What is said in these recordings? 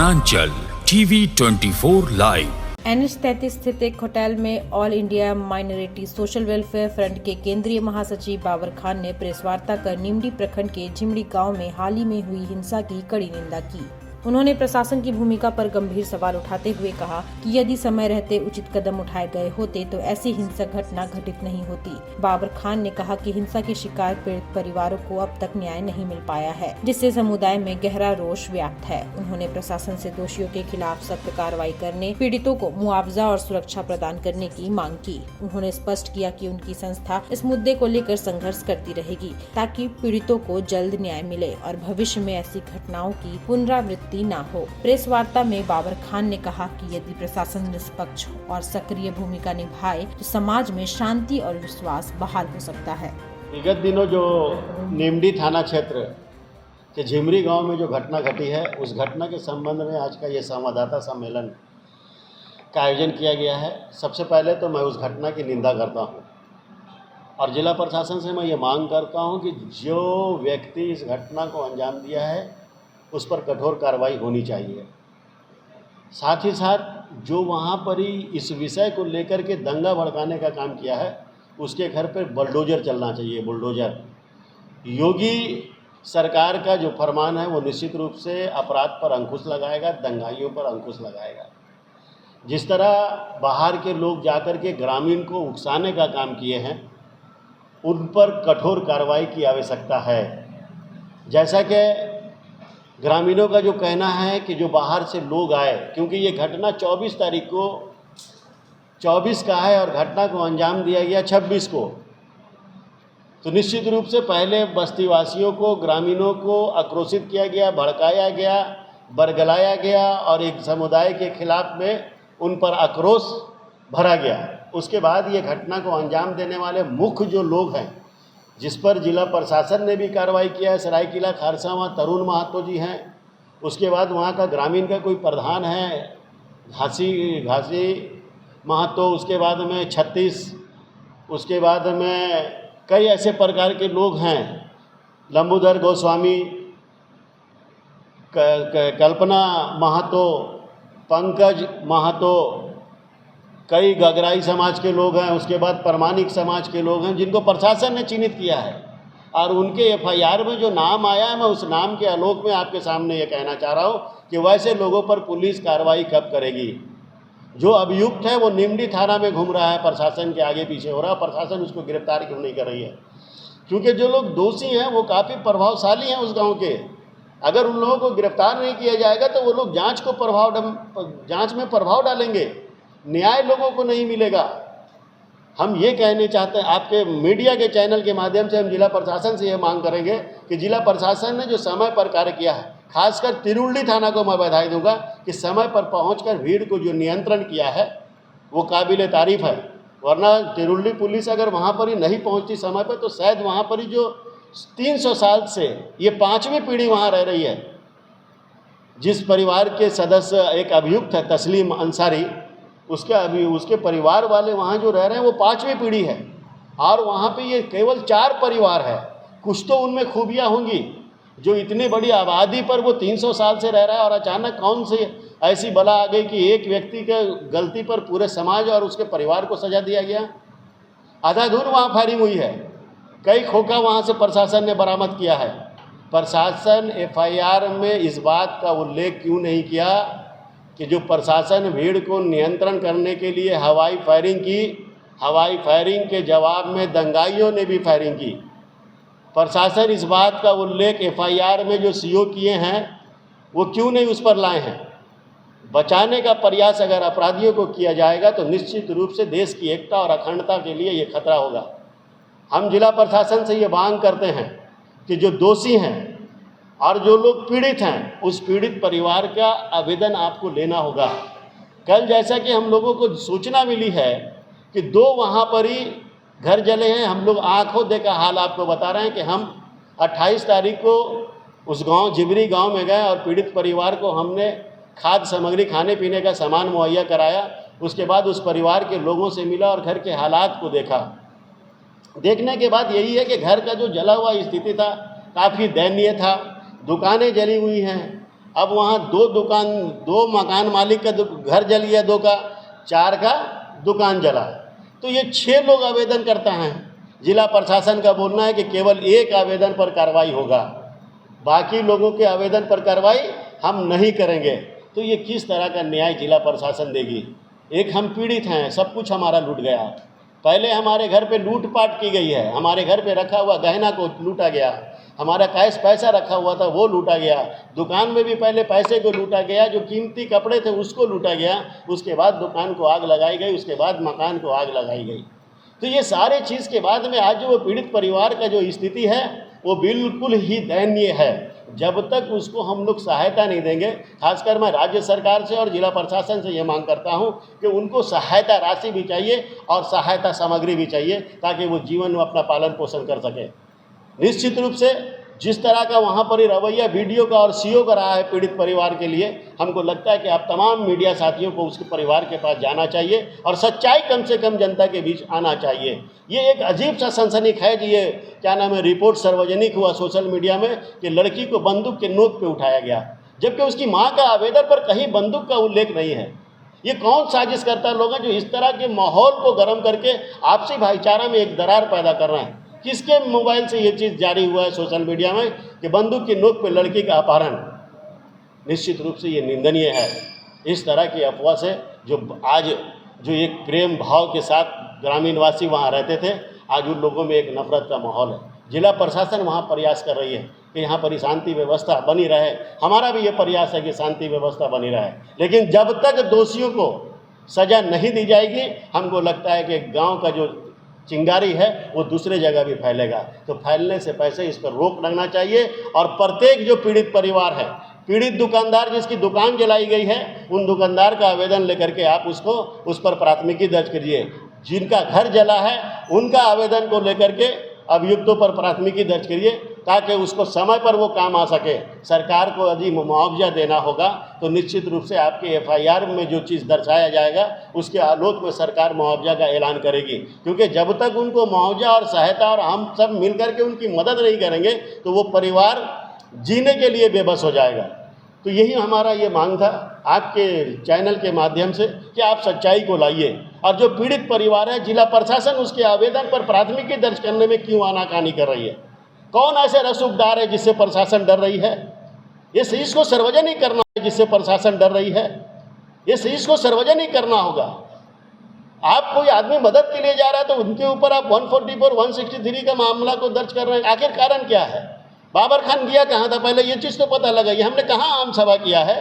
Uttaranchal TV 24 live. NH-33 स्थित एक hotel में all India minority social welfare front के केंद्रीय महासचिव बाबर खान ने प्रेस वार्ता कर निमडी प्रखंड के झिमड़ी गांव में हाल ही में हुई हिंसा की कड़ी निंदा की। उन्होंने प्रशासन की भूमिका पर गंभीर सवाल उठाते हुए कहा कि यदि समय रहते उचित कदम उठाए गए होते तो ऐसी हिंसक घटना घटित नहीं होती। बाबर खान ने कहा कि हिंसा के शिकार पीड़ित परिवारों को अब तक न्याय नहीं मिल पाया है, जिससे समुदाय में गहरा रोष व्याप्त है। उन्होंने प्रशासन से दोषियों के खिलाफ सख्त कार्रवाई करने, पीड़ितों को मुआवजा और सुरक्षा प्रदान करने की मांग की। उन्होंने स्पष्ट किया कि उनकी संस्था इस मुद्दे को लेकर संघर्ष करती रहेगी ताकि पीड़ितों को जल्द न्याय मिले और भविष्य में ऐसी घटनाओं की पुनरावृत्ति ना हो। प्रेस वार्ता में बाबर खान ने कहा कि यदि प्रशासन निष्पक्ष और सक्रिय भूमिका निभाए तो समाज में शांति और विश्वास बहाल हो सकता है। विगत दिनों जो निमडी थाना क्षेत्र के झिमरी गांव में जो घटना घटी है, उस घटना के संबंध में आज का ये संवाददाता सम्मेलन का आयोजन किया गया है। सबसे पहले तो मैं उस घटना की निंदा करता हूं और जिला प्रशासन से मैं ये मांग करता हूं कि जो व्यक्ति इस घटना को अंजाम दिया है उस पर कठोर कार्रवाई होनी चाहिए। साथ ही साथ जो वहाँ पर ही इस विषय को लेकर के दंगा भड़काने का काम किया है, उसके घर पर बुलडोजर चलना चाहिए। बुलडोजर योगी सरकार का जो फरमान है वो निश्चित रूप से अपराध पर अंकुश लगाएगा, दंगाइयों पर अंकुश लगाएगा। जिस तरह बाहर के लोग जाकर के ग्रामीण को उकसाने का काम किए हैं, उन पर कठोर कार्रवाई की आवश्यकता है। जैसा कि ग्रामीणों का जो कहना है कि जो बाहर से लोग आए, क्योंकि ये घटना 24 तारीख को 24 का है और घटना को अंजाम दिया गया 26 को, तो निश्चित रूप से पहले बस्तीवासियों को, ग्रामीणों को आक्रोशित किया गया, भड़काया गया, बरगलाया गया और एक समुदाय के खिलाफ में उन पर आक्रोश भरा गया। उसके बाद ये घटना को अंजाम देने वाले मुख्य जो लोग हैं, जिस पर जिला प्रशासन ने भी कार्रवाई किया है, सरायकेला खारसावां तरुण महातो जी हैं। उसके बाद वहाँ का ग्रामीण का कोई प्रधान है घासी महातो, उसके बाद में 36, उसके बाद में कई ऐसे प्रकार के लोग हैं, लंबोदर गोस्वामी, कल्पना महातो, पंकज महातो, कई गगराई समाज के लोग हैं, उसके बाद प्रमाणिक समाज के लोग हैं, जिनको प्रशासन ने चिन्हित किया है और उनके FIR में जो नाम आया है, मैं उस नाम के आलोक में आपके सामने ये कहना चाह रहा हूँ कि वैसे लोगों पर पुलिस कार्रवाई कब करेगी। जो अभियुक्त है वो निमडी थाना में घूम रहा है, प्रशासन के आगे पीछे हो रहा है, प्रशासन उसको गिरफ्तार क्यों नहीं कर रही है? क्योंकि जो लोग दोषी हैं वो काफ़ी प्रभावशाली हैं उस गाँव के। अगर उन लोगों को गिरफ्तार नहीं किया जाएगा तो वो लोग जाँच में प्रभाव डालेंगे, न्याय लोगों को नहीं मिलेगा। हम ये कहने चाहते हैं, आपके मीडिया के चैनल के माध्यम से हम जिला प्रशासन से ये मांग करेंगे कि जिला प्रशासन ने जो समय पर कार्य किया है, खासकर तिरुल्ली थाना को मैं बधाई दूंगा कि समय पर पहुंचकर भीड़ को जो नियंत्रण किया है वो काबिल तारीफ है। वरना तिरुल्ली पुलिस अगर वहाँ पर ही नहीं पहुँचती समय पर तो शायद वहाँ पर ही जो 300 साल से ये 5वीं पीढ़ी वहाँ रह रही है। जिस परिवार के सदस्य एक अभियुक्त है तस्लीम अंसारी, उसके परिवार वाले वहाँ जो रह रहे हैं वो 5वीं पीढ़ी है और वहाँ पे ये केवल 4 परिवार है। कुछ तो उनमें खूबियाँ होंगी, जो इतनी बड़ी आबादी पर वो 300 साल से रह रहा है और अचानक कौन सी ऐसी बला आ गई कि एक व्यक्ति के गलती पर पूरे समाज और उसके परिवार को सजा दिया गया। अंधाधुंध वहाँ फायरिंग हुई है, कई खोखा वहाँ से प्रशासन ने बरामद किया है। प्रशासन FIR में इस बात का उल्लेख क्यों नहीं किया कि जो प्रशासन भीड़ को नियंत्रण करने के लिए हवाई फायरिंग की, हवाई फायरिंग के जवाब में दंगाइयों ने भी फायरिंग की। प्रशासन इस बात का उल्लेख FIR में जो CO किए हैं वो क्यों नहीं उस पर लाए हैं? बचाने का प्रयास अगर अपराधियों को किया जाएगा तो निश्चित रूप से देश की एकता और अखंडता के लिए ये खतरा होगा। हम जिला प्रशासन से ये मांग करते हैं कि जो दोषी हैं और जो लोग पीड़ित हैं, उस पीड़ित परिवार का आवेदन आपको लेना होगा। कल जैसा कि हम लोगों को सूचना मिली है कि 2 वहाँ पर ही घर जले हैं, हम लोग आंखों देखा हाल आपको बता रहे हैं कि हम 28 तारीख को उस गांव झिमरी गांव में गए और पीड़ित परिवार को हमने खाद्य सामग्री, खाने पीने का सामान मुहैया कराया। उसके बाद उस परिवार के लोगों से मिला और घर के हालात को देखा। देखने के बाद यही है कि घर का जो जला हुआ स्थिति था काफ़ी दयनीय था। दुकानें जली हुई हैं, अब वहाँ दो मकान मालिक का घर जल गया, 2 का, 4 का दुकान जला। तो ये 6 लोग आवेदन करता हैं। जिला प्रशासन का बोलना है कि केवल एक आवेदन पर कार्रवाई होगा, बाकी लोगों के आवेदन पर कार्रवाई हम नहीं करेंगे। तो ये किस तरह का न्याय जिला प्रशासन देगी? एक हम पीड़ित हैं, सब कुछ हमारा लूट गया। पहले हमारे घर पे लूटपाट की गई है, हमारे घर पे रखा हुआ गहना को लूटा गया, हमारा कैश पैसा रखा हुआ था वो लूटा गया, दुकान में भी पहले पैसे को लूटा गया, जो कीमती कपड़े थे उसको लूटा गया, उसके बाद दुकान को आग लगाई गई, उसके बाद मकान को आग लगाई गई। तो ये सारे चीज़ के बाद में आज जो वो पीड़ित परिवार का जो स्थिति है वो बिल्कुल ही दयनीय है। जब तक उसको हम लोग सहायता नहीं देंगे, खासकर मैं राज्य सरकार से और जिला प्रशासन से ये मांग करता हूँ कि उनको सहायता राशि भी चाहिए और सहायता सामग्री भी चाहिए, ताकि वो जीवन में अपना पालन पोषण कर सके। निश्चित रूप से जिस तरह का वहाँ पर ही रवैया वीडियो का और सीओ का रहा है पीड़ित परिवार के लिए, हमको लगता है कि आप तमाम मीडिया साथियों को उसके परिवार के पास जाना चाहिए और सच्चाई कम से कम जनता के बीच आना चाहिए। ये एक अजीब सा सनसनीखेज ये क्या नाम है रिपोर्ट सार्वजनिक हुआ सोशल मीडिया में कि लड़की को बंदूक के नोक पे उठाया गया, जबकि उसकी माँ का आवेदन पर कहीं बंदूक का उल्लेख नहीं है। ये कौन साजिश करता लोग हैं जो इस तरह के माहौल को गर्म करके आपसी भाईचारा में एक दरार पैदा कर रहे हैं? किसके मोबाइल से ये चीज़ जारी हुआ है सोशल मीडिया में कि बंदूक की नोक पे लड़की का अपहरण? निश्चित रूप से ये निंदनीय है। इस तरह की अफवाह से जो एक प्रेम भाव के साथ ग्रामीणवासी वहाँ रहते थे, आज उन लोगों में एक नफरत का माहौल है। जिला प्रशासन वहाँ प्रयास कर रही है कि यहाँ पर शांति व्यवस्था बनी रहे, हमारा भी ये प्रयास है कि शांति व्यवस्था बनी रहे, लेकिन जब तक दोषियों को सज़ा नहीं दी जाएगी, हमको लगता है कि गाँव का जो चिंगारी है वो दूसरे जगह भी फैलेगा। तो फैलने से पहले इस पर रोक लगना चाहिए और प्रत्येक जो पीड़ित परिवार है, पीड़ित दुकानदार जिसकी दुकान जलाई गई है, उन दुकानदार का आवेदन लेकर के आप उस पर प्राथमिकी दर्ज करिए। जिनका घर जला है उनका आवेदन को लेकर के अभियुक्तों पर प्राथमिकी दर्ज करिए, ताकि उसको समय पर वो काम आ सके। सरकार को यदि मुआवजा देना होगा तो निश्चित रूप से आपके एफआईआर में जो चीज़ दर्शाया जाएगा उसके आलोक में सरकार मुआवजा का ऐलान करेगी, क्योंकि जब तक उनको मुआवजा और सहायता और हम सब मिल करके उनकी मदद नहीं करेंगे तो वो परिवार जीने के लिए बेबस हो जाएगा। तो यही हमारा ये मांग था आपके चैनल के माध्यम से कि आप सच्चाई को लाइए, और जो पीड़ित परिवार है जिला प्रशासन उसके आवेदन पर प्राथमिकी दर्ज करने में क्यों आनाकानी कर रही है? कौन ऐसे रसूखदार है जिससे प्रशासन डर रही है? ये चीज़ को सार्वजनिक करना है जिससे प्रशासन डर रही है, ये चीज़ को सार्वजनिक करना होगा। आप कोई आदमी मदद के लिए जा रहा है तो उनके ऊपर आप 144, 163 का मामला को दर्ज कर रहे हैं, आखिर कारण क्या है? बाबर खान गया कहाँ था पहले, ये चीज़ तो पता लगाइए। हमने कहाँ आम सभा किया है?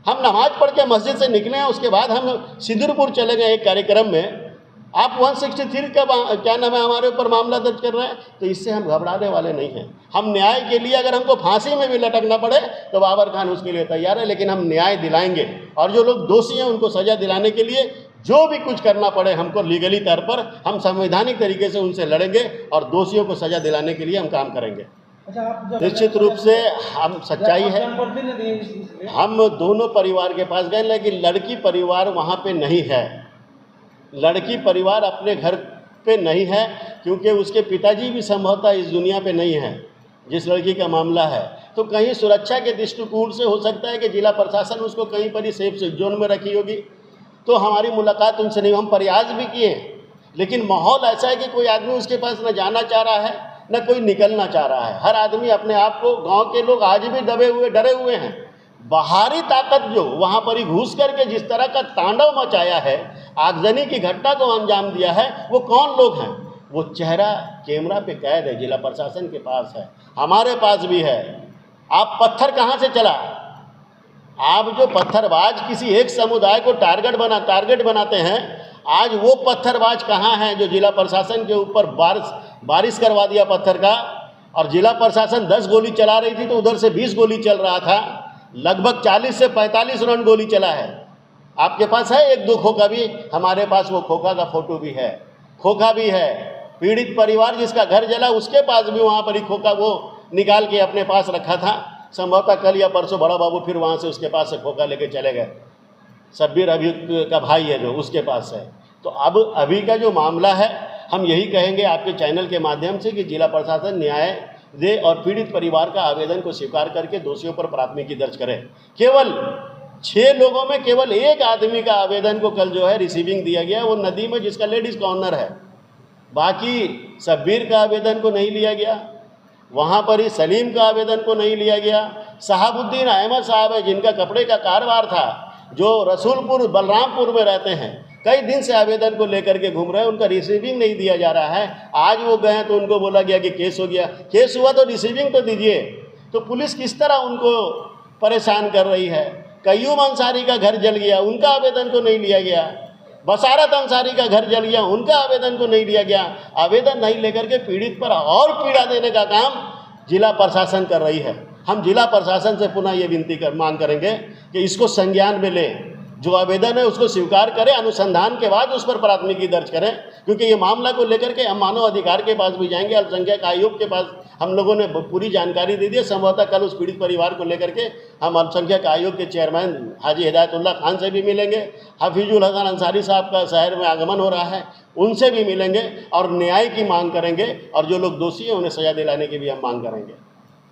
हम नमाज पढ़ के मस्जिद से निकले हैं, उसके बाद हम सिंदूरपुर चले गए एक कार्यक्रम में, आप 163 का क्या नाम है हमारे ऊपर मामला दर्ज कर रहे हैं। तो इससे हम घबराने वाले नहीं हैं। हम न्याय के लिए अगर हमको फांसी में भी लटकना पड़े तो बाबर खान उसके लिए तैयार है, लेकिन हम न्याय दिलाएंगे, और जो लोग दोषी हैं उनको सज़ा दिलाने के लिए जो भी कुछ करना पड़े हमको लीगली तौर पर, हम संवैधानिक तरीके से उनसे लड़ेंगे और दोषियों को सज़ा दिलाने के लिए हम काम करेंगे। निश्चित रूप से हम सच्चाई है, हम दोनों परिवार के पास गए, लेकिन लड़की परिवार वहाँ पे नहीं है। लड़की परिवार अपने घर पे नहीं है, क्योंकि उसके पिताजी भी संभवतः इस दुनिया पे नहीं है जिस लड़की का मामला है। तो कहीं सुरक्षा के दृष्टिकोण से हो सकता है कि जिला प्रशासन उसको कहीं पर ही सेफ जोन में रखी होगी। तो हमारी मुलाकात उनसे नहीं, हम प्रयास भी किए, लेकिन माहौल ऐसा है कि कोई आदमी उसके पास न जाना चाह रहा है न कोई निकलना चाह रहा है। हर आदमी अपने आप को, गांव के लोग आज भी डरे हुए हैं। बाहरी ताकत जो वहाँ पर ही घुस करके जिस तरह का तांडव मचाया है, आगजनी की घटना को अंजाम दिया है, वो कौन लोग हैं? वो चेहरा कैमरा पे कैद है, जिला प्रशासन के पास है, हमारे पास भी है। आप पत्थर कहाँ से चला? आप जो पत्थरबाज किसी एक समुदाय को टारगेट बनाते हैं, आज वो पत्थरबाज कहाँ हैं जो जिला प्रशासन के ऊपर बारिश करवा दिया पत्थर का, और जिला प्रशासन 10 गोली चला रही थी तो उधर से 20 गोली चल रहा था। लगभग 40 से 45 राउंड गोली चला है। आपके पास है 1-2 खोखा भी? हमारे पास वो खोखा का फोटो भी है, खोखा भी है। पीड़ित परिवार जिसका घर जला उसके पास भी वहाँ पर ही खोखा वो निकाल के अपने पास रखा था। संभवतः कल या परसों बड़ा बाबू फिर वहाँ से उसके पास से खोखा लेके चले गए। शब्बीर अभियुक्त का भाई है जो, उसके पास है। तो अब अभी का जो मामला है, हम यही कहेंगे आपके चैनल के माध्यम से कि जिला प्रशासन दे और पीड़ित परिवार का आवेदन को स्वीकार करके दोषियों पर प्राथमिकी दर्ज करें। केवल 6 लोगों में केवल एक आदमी का आवेदन को कल जो है रिसीविंग दिया गया, वो नदी में जिसका लेडीज़ कॉर्नर है। बाकी शब्बीर का आवेदन को नहीं लिया गया, वहाँ पर ही सलीम का आवेदन को नहीं लिया गया। शहाबुद्दीन अहमद साहब है जिनका कपड़े का कारोबार था, जो रसूलपुर बलरामपुर में रहते हैं, कई दिन से आवेदन को लेकर के घूम रहे हैं, उनका रिसीविंग नहीं दिया जा रहा है। आज वो गए तो उनको बोला गया कि केस हो गया। केस हुआ तो रिसीविंग तो दीजिए। तो पुलिस किस तरह उनको परेशान कर रही है। कयूम अंसारी का घर जल गया, उनका आवेदन को नहीं लिया गया। बसारत अंसारी का घर जल गया, उनका आवेदन को नहीं लिया गया। आवेदन नहीं लेकर के पीड़ित पर और पीड़ा देने का काम जिला प्रशासन कर रही है। हम जिला प्रशासन से पुनः ये विनती मांग करेंगे कि इसको संज्ञान में लें, जो आवेदन है उसको स्वीकार करें, अनुसंधान के बाद उस पर प्राथमिकी दर्ज करें, क्योंकि ये मामला को लेकर के हम मानव अधिकार के पास भी जाएंगे, अल्पसंख्यक आयोग के पास हम लोगों ने पूरी जानकारी दे दी है। संभवतः कल उस पीड़ित परिवार को लेकर के हम अल्पसंख्यक आयोग के चेयरमैन हाजी हिदायतुल्लाह खान से भी मिलेंगे। हफीजुल हसन अंसारी साहब का शहर में आगमन हो रहा है, उनसे भी मिलेंगे और न्याय की मांग करेंगे, और जो लोग दोषी हैं उन्हें सजा दिलाने की भी हम मांग करेंगे।